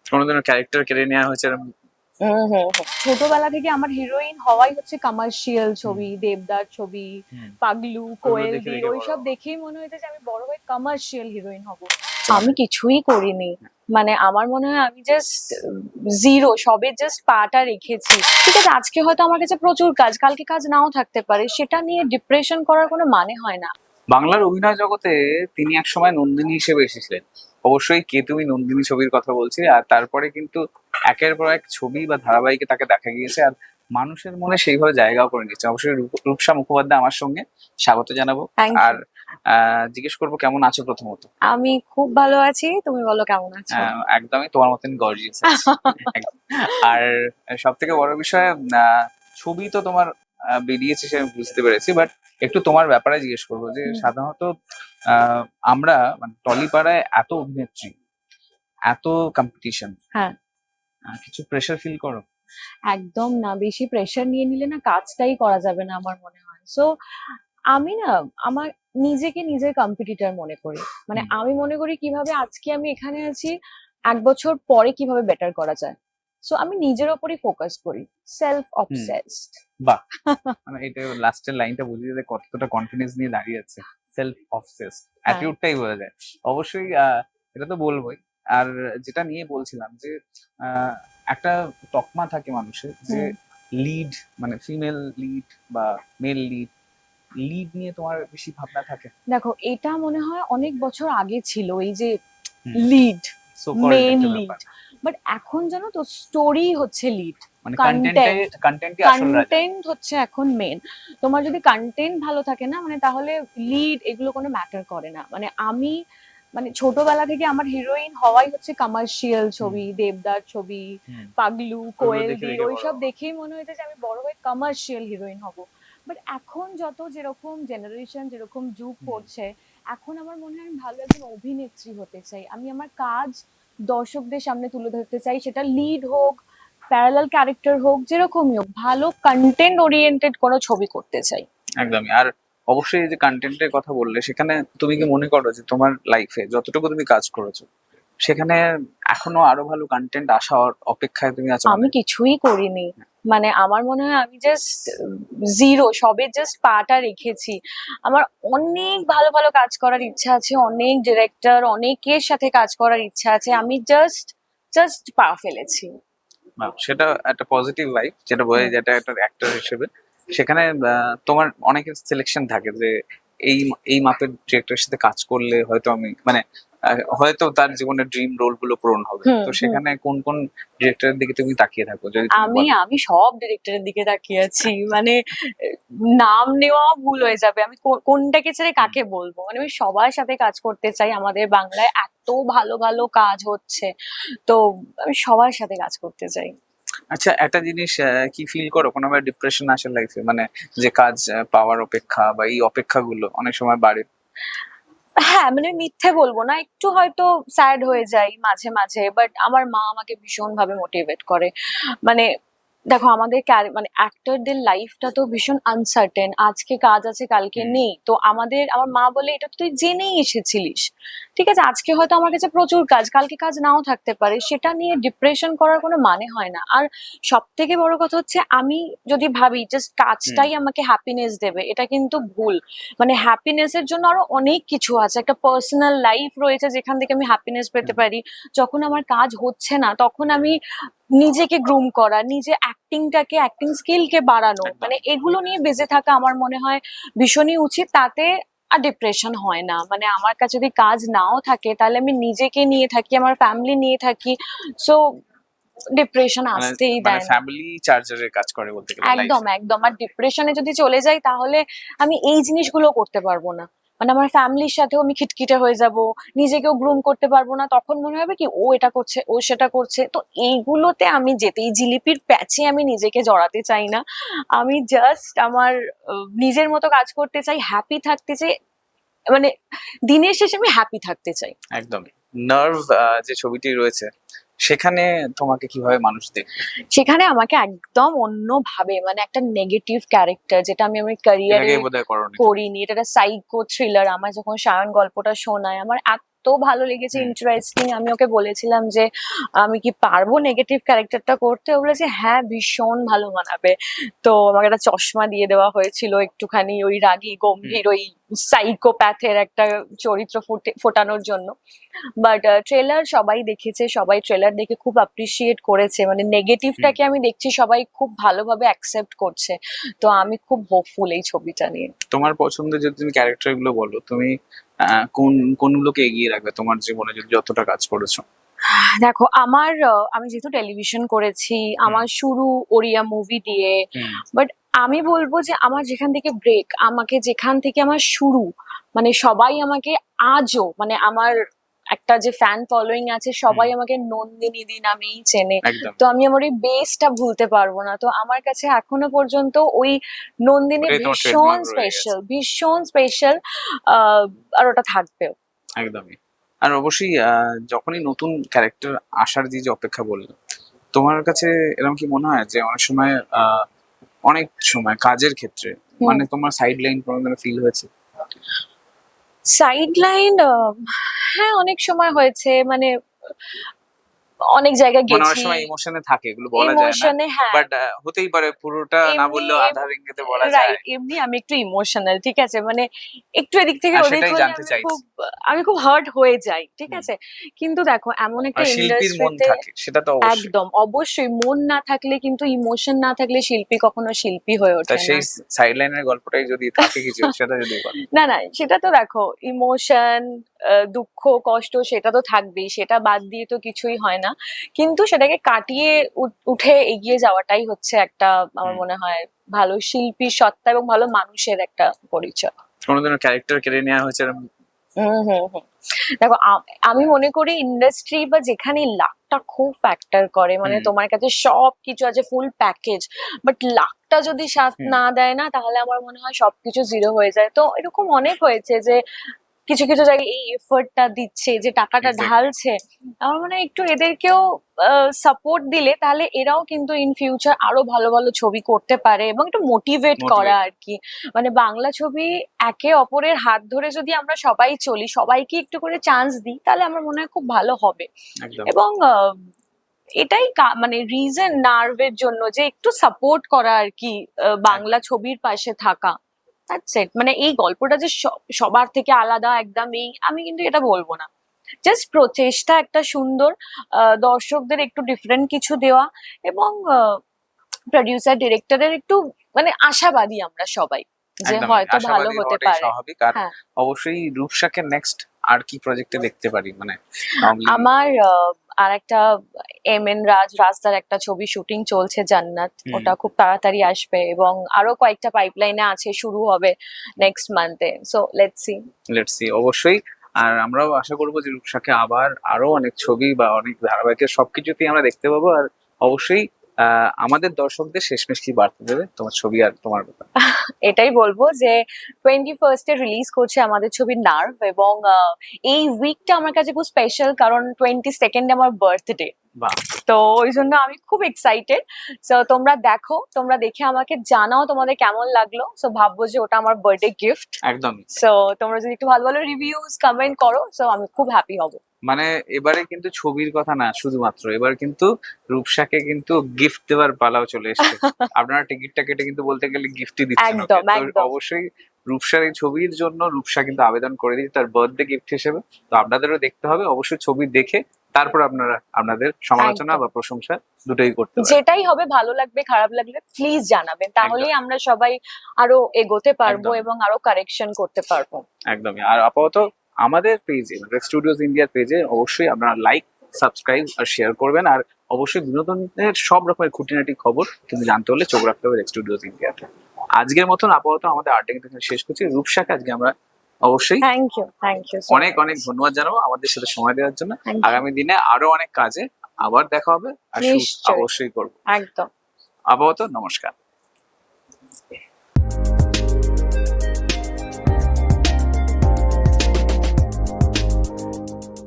কোনোদিনও ক্যারেক্টার কেড়ে নেওয়া হয়েছে এরকম? ছোটবেলা থেকে আমার হিরোইন হওয়াই হচ্ছে কমার্শিয়াল হুম, ছবি, দেবদার ছবি, হুম। পাগলু, ওইগুলো দেখে কোয়েলদির দেখে বড় ওইসব হওয়া। দেখেই মনে হয়েছে যে আমি বড় হয়ে কমার্শিয়াল হিরোইন হব। তোমার আমি কিছুই করিনি। মানে আমার মনে হয় আমি জাস্ট জিরো, সবে জাস্ট পাটা রেখেছি। ঠিক আছে, আজকে হয়তো আমার কাছে প্রচুর কাজ, কালকে কাজ নাও থাকতে পারে, সেটা নিয়ে ডিপ্রেশন করার কোনো মানে হয় না। বাংলার অভিনয় জগতে তিনি একসময় নন্দিনী হিসেবে এসেছিলেন। অবশ্যই কে তুমি নন্দিনী ছবির কথা বলছি, আর তারপরে কিন্তু একের পর এক ছবি বা ধারাবাহিকে তাকে দেখা গিয়েছে, আর মানুষের মনে সেইভাবে জায়গাও করে নিচ্ছে। অবশ্যই রূপসা মুখোপাধ্যায় আমার সঙ্গে, স্বাগত জানাবো। Thank are you. জিজ্ঞেস করবো কেমন আছো প্রথমত। আমি খুব ভালো আছি, তুমি বলো কেমন আছো? একদমই তোমার মতন গর্জিয়াস আছি। আর সব থেকে বড় বিষয়, ছবি তো তোমার বেরিয়েছে সে আমি বুঝতে পেরেছি, বাট একটু তোমার ব্যাপারে জিজ্ঞেস করবো যে হুম, সাধারণত আমরা মানে টলিপাড়ায় এত অভিনেত্রী, এত কম্পিটিশন, হ্যাঁ। কিছু প্রেশার ফিল করো? একদম না, বেশি প্রেশার নিয়ে নিলে না কাজটাই করা যাবে না আমার মনে হয়। সো আমি না, আমার নিজেকে নিজের কম্পিটিটর মনে করি। মানে হুম, আমি মনে করি কিভাবে আজকে আমি এখানে আছি, 1 বছর পরে কিভাবে বেটার করা যায়। সো আমি নিজের ওপরই ফোকাস করি, সেলফ হুম। অবসেসড। বাহ, মানে এটা লাস্টের লাইনটা বুঝিয়ে দেয় কতটা কনফিডেন্স নিয়ে দাঁড়িয়ে আছে। সেলফ অবসেসড হ্যাঁ। অ্যাটিটিউডটাই বোঝা যায়। অবশ্যই এটা তো বলবোই। আর যেটা নিয়ে বলছিলাম যে আহ, একটা তকমা থাকে মানুষের যে হুম। লিড, মানে ফিমেল লিড বা মেল লিড, লিড নিয়ে তোমার বেশি ভাবনা থাকে? দেখো, এটা মনে হয় অনেক বছর আগে ছিল, এই যে হুম, লিড, সো কল্ড মেইন একটা লিড। ব্যাপার। বাট এখন জানো তো, স্টোরি হচ্ছে লিড, মানে কন্টেন্ট, কন্টেন্টই আসল রাজা। কন্টেন্ট হচ্ছে এখন মেন। তোমার যদি কন্টেন্ট ভালো থাকে না, মানে তাহলে লিড এগুলো কোনো ম্যাটার করে না। মানে আমি, মানে ছোটবেলা থেকে আমার হিরোইন হওয়াই হচ্ছে কমার্শিয়াল হুম, ছবি, দেবদার ছবি, হুম। পাগলু, ওইগুলো দেখে কোয়েলদির দেখে বড় ওইসব হওয়া। দেখেই মনে হয়েছে যে আমি বড় হয়ে কমার্শিয়াল হিরোইন হব। বাট এখন যত যেরকম জেনারেশন, যেরকম যুগ হুম। পড়ছে, এখন আমার মনে হয় আমি ভালো একজন অভিনেত্রী হতে চাই। আমি আমার কাজ দর্শকদের সামনে তুলে ধরতে চাই, সেটা লিড হোক, প্যারালাল ক্যারেক্টার হোক, যেরকমই হোক, ভালো কন্টেন্ট ওরিয়েন্টেড কোনো ছবি করতে চাই। একদমই। আর অবশ্যই এই যে কন্টেন্টের কথা বললে, সেখানে তুমি কি মনে করো যে তোমার লাইফে যতটুকু তুমি কাজ করেছো সেখানে এখনো আরো ভালো কন্টেন্ট আসার অপেক্ষায় তুমি আছো? আমি মানে কিছুই করিনি। মানে আমার মনে হয় আমি জাস্ট জিরো, সবে জাস্ট পাটা রেখেছি। আমার অনেক ভালো ভালো কাজ করার ইচ্ছা আছে, অনেক ডিরেক্টর, অনেকের সাথে কাজ করার ইচ্ছা আছে, আমি জাস্ট জাস্ট পা ফেলেছি। সেটা একটা পজিটিভ ভাইব, যেটা বোঝা হুম। যেটা একটা অ্যাক্টর হিসেবে। সেখানে তোমার অনেকের সিলেকশন থাকে যে এই এই মাপের ডিরেক্টরের সাথে কাজ করলে হয়তো আমি মানে হয়তো তার জীবনের ড্রিম রোল গুলো পূরণ হবে। হুম। তো হুম। সেখানে কোন কোন ডিরেক্টরের দিকে তুমি তাকিয়ে থাকো যদি তুমি আমি বলো? আমি সব ডিরেক্টরের দিকে তাকিয়ে আছি। মানে নাম নেওয়া ভুল হয়ে যাবে, আমি কোনটাকে ছেড়ে হুম। কাকে বলবো। মানে আমি সবার সাথে কাজ করতে চাই, আমাদের বাংলায় এত ভালো ভালো কাজ হচ্ছে, তো আমি সবার সাথে কাজ করতে চাই। আচ্ছা, একটা জিনিস কি ফিল করো কোনো ভাবে ডিপ্রেশন আসে লাইফে, মানে যে কাজ পাওয়ার অপেক্ষা বা এই অপেক্ষাগুলো অনেক সময় বাড়ে? হ্যাঁ, মানে মিথ্যে বলবো না, একটু হয়তো স্যাড হয়ে যাই মাঝে মাঝে, বাট আমার মা আমাকে ভীষণ ভাবে মোটিভেট করে। মানে দেখো, আমাদের মানে অ্যাক্টরদের লাইফটা তো ভীষণ আনসার্টেন, আজকে কাজ আছে কালকে হুম, নেই। তো আমার মা বলে এটা তো তুই জেনেই এসেছিলিস। ঠিক আছে, আজকে হয়তো আমার কাছে প্রচুর কাজ, কালকে কাজ নাও থাকতে পারে, সেটা নিয়ে ডিপ্রেশন করার কোনো মানে হয় না। আর সব থেকে বড় কথা হচ্ছে, আমি যদি ভাবি জাস্ট হুম, কাজটাই আমাকে হ্যাপিনেস দেবে, এটা কিন্তু ভুল। মানে হ্যাপিনেস এর জন্য আরো অনেক কিছু আছে, একটা পার্সোনাল লাইফ রয়েছে যেখান থেকে আমি হ্যাপিনেস পেতে হুম। পারি। যখন আমার কাজ হচ্ছে না, তখন আমি নিজেকে গ্রুম করা, নিজে অ্যাক্টিংটাকে, অ্যাক্টিং স্কিলকে বাড়ানো, একদম। মানে এগুলো নিয়ে বেঁচে থাকা আমার মনে হয় ভীষণই উচিত। তাতে আর ডিপ্রেশন হয় না। মানে আমার কাছে যদি কাজ নাও থাকে, তাহলে আমি নিজেকে নিয়ে থাকি, আমার ফ্যামিলি নিয়ে থাকি। সো ডিপ্রেশন মানে আসতেই মানে দেয় না। ফ্যামিলি চার্জারের কাজ করে বলতে গেলে একদম লাইফে। একদম। আর ডিপ্রেশনে যদি চলে যাই, তাহলে আমি এই জিনিসগুলো করতে পারবো না। মানে আমার ফ্যামিলির সাথেও আমি খিটখিটে হয়ে যাব, নিজেকেও গ্রুম করতে পারবো না। তখন মনে হবে কি, ও এটা করছে, ও সেটা করছে, তো এইগুলোতে আমি যেতেই জিলিপির প্যাচে আমি নিজেকে জড়াতে চাই না। আমি জাস্ট আমার নিজের মতো কাজ করতে চাই, হ্যাপি থাকতে চাই। মানে দিনের শেষে আমি হ্যাপি থাকতে চাই। একদমই। নার্ভ যে ছবিটি রয়েছে সেখানে তোমাকে কিভাবে মানুষ দেখবে? সেখানে আমাকে একদম অন্য ভাবে, মানে একটা নেগেটিভ ক্যারেক্টার, যেটা আমি আমার এর ক্যারিয়ারে আগেই বোধহয় করোনি তুমি। করিনি। এটা একটা সাইকো থ্রিলার। আমার যখন সায়ন গল্পটা শোনায়, আমার এত এত ভালো লেগেছে, ইন্টারেস্টিং। আমি ওকে বলেছিলাম যে আমি কি পারবো নেগেটিভ ক্যারেক্টারটা করতে, ও বলেছে হ্যাঁ ভীষণ ভালো মানাবে। তো আমাকে একটা চশমা দিয়ে দেওয়া হয়েছিল একটুখানি ওই রাগী গম্ভীর ওই সাইকোপ্যাথের একটা চরিত্র ফোটানোর জন্য। বাট ট্রেলার সবাই দেখেছে, সবাই ট্রেলার দেখে খুব অ্যাপ্রিসিয়েট করেছে, মানে নেগেটিভটাকে আমি দেখছি সবাই খুব ভালোভাবে অ্যাকসেপ্ট করছে। তো আমি খুব হোপফুল এই ছবিটা নিয়ে। তোমার পছন্দের যদি তুমি ক্যারেক্টার গুলো বলো, তুমি কোনগুলোকে এগিয়ে রাখবে তোমার জীবনে যদি যতটা কাজ করেছো? দেখো আমার আমি যেহেতু টেলিভিশন করেছি, আমার শুরু ওড়িয়া মুভি দিয়ে, বাট আমি বলবো যে আমার যেখান থেকে ব্রেক, আমাকে যেখান থেকে আমার শুরু, মানে সবাই আমাকে আজও, মানে আমার একটা যে ফ্যান ফলোয়িং আছে, সবাই আমাকে নন্দিনী দি নামেই চেনে। একদম। তো আমি আমার ওই বেসটা ভুলতে পারবো না। তো আমার কাছে এখনো পর্যন্ত ওই নন্দিনী ওটাই তোমার ভীষণ trademark রয়ে স্পেশাল, ভীষণ স্পেশাল। আর ওটা থাকবেও। একদমই। আর অবশ্যই যখনই নতুন ক্যারেক্টার আসার যে অপেক্ষা বললো, তোমার কাছে এরকম কি মনে হয় যে অনেক সময় কাজের ক্ষেত্রে মানে তোমার সাইড লাইন কোনো ফিল হয়েছে? সাইড লাইন, হ্যাঁ অনেক সময় হয়েছে, মানে অনেক জায়গায় মানে অনেক গেছি সময় ইমোশনে থাকে, এগুলো বলা যায় না, ইমোশনে। হ্যাঁ বাট হতেই পারে, পুরোটা না বললেও আধা ইঙ্গিতে বলা যায়। রাইট, এমনি আমি একটু ইমোশনাল, ঠিক আছে, মানে একটু এদিক থেকে আর ওদিক সেটাই হলে জানতে চাইছি। আমি খুব হার্ট হয়ে যাই, ঠিক আছে। কিন্তু দেখো এমন একটা আর শিল্পীর মন ইন্ডাস্ট্রিতে, থাকে, সেটা তো অবশ্যই। একদম অবশ্যই মন না থাকলে, কিন্তু ইমোশন না থাকলে শিল্পী কখনো শিল্পী হয়ে তা ওঠে সেই না। সাইড লাইনের গল্পটাই যদি থাকে কিছু, সেটা যদি বলো। না না, সেটা তো দেখো ইমোশন, দুঃখ কষ্ট সেটা তো থাকবেই, সেটা বাদ দিয়ে তো কিছুই হয় না। কিন্তু সেটাকে কাটিয়ে উঠে এগিয়ে যাওয়াটাই হচ্ছে একটা, আমার মনে হয়, ভালো শিল্পী সত্তা এবং ভালো মানুষের একটা পরিচয়। কোনোদিনও ক্যারেক্টার কেড়ে নেওয়া হয়েছে এরকম? হুম হুম হুম। দেখো আমি মনে করি ইন্ডাস্ট্রি বা যেখানে লাকটা খুব ফ্যাক্টর করে, মানে তোমার কাছে সব কিছু আছে ফুল প্যাকেজ, বাট লাকটা যদি সাথ না দেয় না, তাহলে আমার মনে হয় সবকিছু জিরো হয়ে যায়। তো এরকম অনেক হয়েছে যে কিছু কিছু জায়গায় এই এফোর্টটা দিচ্ছে, যে টাকাটা Exactly. ঢালছে, আমার মনে হয় একটু এদেরকেও সাপোর্ট দিলে তাহলে এরাও কিন্তু ইন ফিউচার আরো ভালো ভালো ছবি করতে পারে, এবং একটু মোটিভেট করা আর কি। মানে বাংলা ছবি একে অপরের হাত ধরে যদি আমরা সবাই চলি, সবাইকে একটু করে চান্স দিই, তাহলে আমার মনে হয় খুব ভালো হবে। একদম। এবং এটাই মানে রিজন নার্ভের জন্য যে একটু সাপোর্ট করা আর কি, বাংলা ছবির পাশে থাকা। That's it. মানে এই গল্পটা যে সবার থেকে আলাদা একদম, এই আমি কিন্তু এটা বলবো না। জাস্ট প্রচেষ্টা একটা সুন্দর, দর্শকদের একটু ডিফারেন্ট কিছু দেওয়া, এবং প্রডিউসার ডিরেক্টরের একটু মানে আশাবাদী আমরা সবাই যে একদমই, হয়তো ভালো আশাবাদী হতে হওয়াটাই পারে। স্বাভাবিক। আর হ্যাঁ, অবশ্যই রূপসাকে নেক্সট আর কি প্রজেক্টে দেখতে পারি, মানে normally? আমার আর একটা রাজদার একটা ছবি শুটিং চলছে, জান্নাত। ওটা খুব তাড়াতাড়ি আসবে, এবং আরো কয়েকটা পাইপলাইনে আছে, শুরু হবে নেক্সট মান্থে। So let's see. অবশ্যই। আর আমরাও আশা করবো যে রূপসাকে আবার আরো অনেক ছবি বা অনেক ধারাবাহিকের সবকিছুতেই আমরা দেখতে পাবো। আর অবশ্যই আমাদের দর্শকদের শেষমেশ কি বার্তা দেবে তোমার ছবি আর তোমার ব্যাপারে? এটাই বলবো যে 21st রিলিজ করছে আমাদের ছবি নার্ভ, এবং এই উইকটা আমার কাছে খুব স্পেশাল, কারণ 22nd আমার বার্থডে। বাহ, তো ওই জন্য আমি খুব এক্সাইটেড। সো তোমরা দেখো, তোমরা দেখে আমাকে জানাও তোমাদের কেমন লাগলো। সো ভাববো যে ওটা আমার বার্থডে গিফট। একদমই। সো তোমরা যদি একটু ভালো ভালো রিভিউজ কমেন্ট করো, সো আমি খুব হ্যাপি হব। মানে এবারে কিন্তু ছবির কথা না শুধুমাত্র, এবার কিন্তু রূপসাকে কিন্তু গিফট দেওয়ার পালাও চলে এসেছে। আপনারা টিকিটটা কেটে কিন্তু বলতে গেলে গিফটই দিচ্ছেন ওকে। একদম তো একদম। অবশ্যই রূপসার এই ছবির জন্য রূপসা কিন্তু আবেদন করে দিয়েছে তার বার্থডে গিফট হিসেবে। তো আপনাদেরও দেখতে হবে, অবশ্যই ছবি দেখে তারপর আপনারা আপনাদের সমালোচনা একদম। বা প্রশংসা দুটোই করতে পারেন। যেটাই হবে, ভালো লাগবে খারাপ লাগলে প্লিজ জানাবেন, তাহলেই আমরা সবাই আরো এগোতে পারবো একদম। এবং আরো কারেকশন করতে পারবো। একদমই। আর আপাতত আমাদের পেজে রেক্স স্টুডিওস ইন্ডিয়ার পেজে অবশ্যই আপনারা লাইক, সাবস্ক্রাইব আর শেয়ার করবেন। আর অবশ্যই বিনোদনের সব রকমের খুঁটিনাটি খবর কিন্তু জানতে হলে চোখ রাখতে হবে রেক্স স্টুডিওস ইন্ডিয়াতে। আজকের মতন আপাতত আমাদের আর্টিং শেষ করছি। রূপসাকে আজকে আমরা অবশ্যই থ্যাংক ইউ অনেক অনেক ধন্যবাদ জানাবো আমাদের সাথে সময় দেওয়ার জন্য। Thank you. আগামী দিনে আরো অনেক কাজে আবার দেখা হবে, আর shoot নিশ্চয়ই। অবশ্যই করবো। একদম। আপাতত নমস্কার।